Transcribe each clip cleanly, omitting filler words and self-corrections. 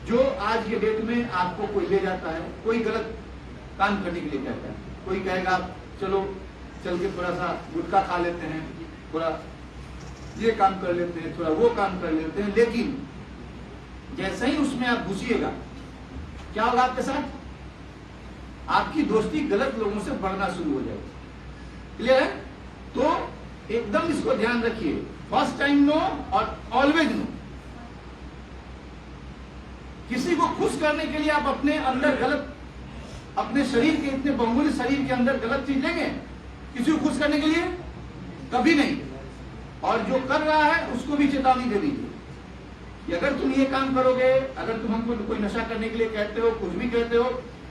जो आज के डेट में आपको कोई ले जाता है, कोई गलत काम करने के लिए कहता है, कोई कहेगा चलो चल के थोड़ा सा गुटखा खा लेते हैं, थोड़ा ये काम कर लेते हैं, थोड़ा वो काम कर लेते हैं, लेकिन जैसे ही उसमें आप घुसिएगा क्या होगा आपके साथ? आपकी दोस्ती गलत लोगों से बढ़ना शुरू हो जाएगी। क्लियर है? तो एकदम इसको ध्यान रखिए, फर्स्ट टाइम नो और ऑलवेज नो। किसी को खुश करने के लिए आप अपने अंदर गलत, अपने शरीर के इतने बहुमूल्य शरीर के अंदर गलत चीज लेंगे किसी को खुश करने के लिए? कभी नहीं। और जो कर रहा है उसको भी चेतावनी दे दीजिए कि अगर तुम ये काम करोगे, अगर तुम हमको कोई नशा करने के लिए कहते हो, कुछ भी कहते हो,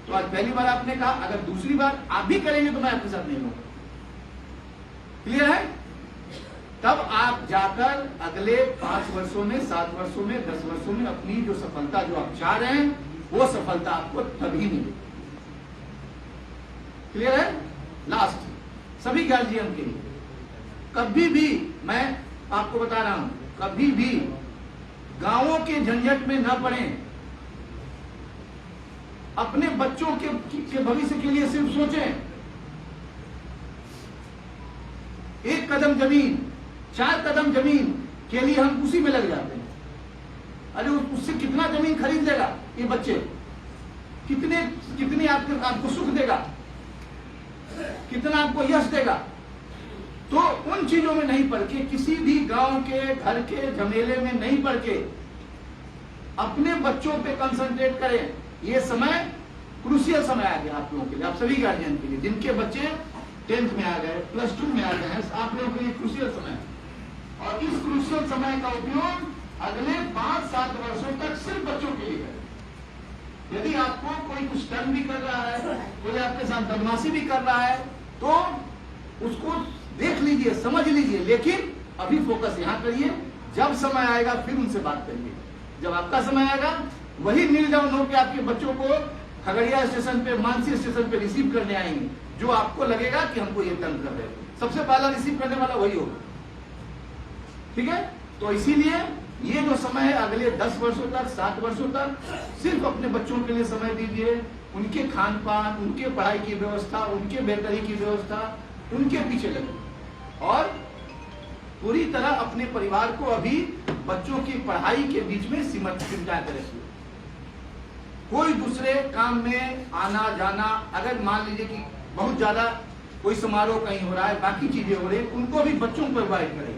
तो आज पहली बार आपने कहा, अगर दूसरी बार आप भी करेंगे तो मैं आपके साथ नहीं होगा। क्लियर है? तब आप जाकर अगले 5 वर्षों में, 7 वर्षों में, 10 वर्षों में अपनी जो सफलता जो आप चाह रहे हैं वो सफलता आपको तभी मिलेगी। क्लियर है? लास्ट सभी गार्जियन के लिए, कभी भी मैं आपको बता रहा हूं, कभी भी गांवों के झंझट में न पड़ें। अपने बच्चों के भविष्य के लिए सिर्फ सोचें। 1 कदम जमीन, 4 कदम जमीन के लिए हम उसी में लग जाते हैं। अरे उससे कितना जमीन खरीद लेगा ये बच्चे, कितने आपको सुख देगा, कितना आपको यश देगा। तो उन चीजों में नहीं पड़ के, किसी भी गांव के घर के झमेले में नहीं पड़ के अपने बच्चों पे कंसंट्रेट करें। ये समय क्रूशियल समय आ गया आप लोगों के लिए, आप सभी गार्जियन के लिए, जिनके बच्चे 10th में आ गए, +2 में आ गए हैं, आप लोगों के लिए क्रूशियल समय है। और इस क्रूशियल समय का उपयोग अगले 5-7 वर्षों तक सिर्फ बच्चों के लिए करें। यदि आपको कोई कुछ टर्न भी कर रहा है, कोई आपके साथ बदमाशी भी कर रहा है, तो उसको देख लीजिए, समझ लीजिए, लेकिन अभी फोकस यहां करिए। जब समय आएगा फिर उनसे बात करिए। जब आपका समय आएगा वही नील डाउन होकर आपके बच्चों को खगड़िया स्टेशन पे, मानसी स्टेशन पे रिसीव करने आएंगे, जो आपको लगेगा कि हमको ये टर्न कर रहे हैं। सबसे पहला रिसीव करने वाला वही होगा। ठीक है? तो इसीलिए ये जो समय है अगले 10 वर्षों तक, 7 वर्षों तक सिर्फ अपने बच्चों के लिए समय दीजिए। उनके खान पान, उनके पढ़ाई की व्यवस्था, उनके बेहतरी की व्यवस्था, उनके पीछे लगे और पूरी तरह अपने परिवार को अभी बच्चों की पढ़ाई के बीच में सिमटा कर रखिए। कोई दूसरे काम में आना जाना, अगर मान लीजिए कि बहुत ज्यादा कोई समारोह कहीं हो रहा है, बाकी चीजें हो रही है, उनको भी बच्चों को इनवाइट करें।